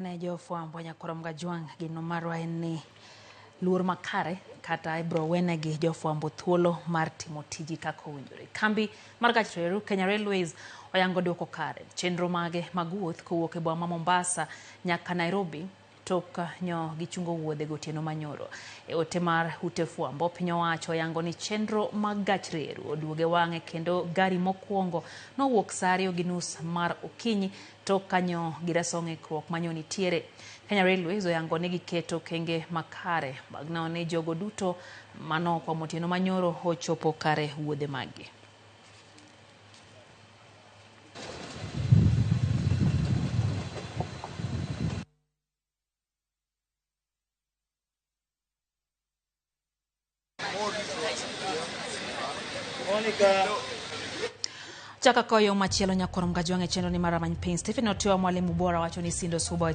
Ne jofwambo Nyakorom Gajwang' gino marwa en ni luor makare kata ibro wenegi jofwambo thuolo mar timo tiji kaka owinjore. Kambi mar gach reru Kenya Railways oyango duoko kare chenro mage mag wuoth kowuok e boma ma Mombasa nyaka Nairobi tok nyo gichungo wuodhe gotieno manyoro. E ote mar ute fwambo piny owacho oyango ni chenro mag gach reru oduoge wang'e kendo gari mokwongo nowuok saa 2:30 mar okinyi tok kanyo gireso ng'ikruok manyo nitiere. Kenya Railways oyango ni giketo kenge makare mag neno ni jogo duto manokwamo otieno manyoro ochopo kare wuodhe magi. Chaka koyo machielo Nyakorom Gajwang' e chenro ni mar Ramany Piny Stephen Otiwa mwalimu bora wacho ni Sindo Suba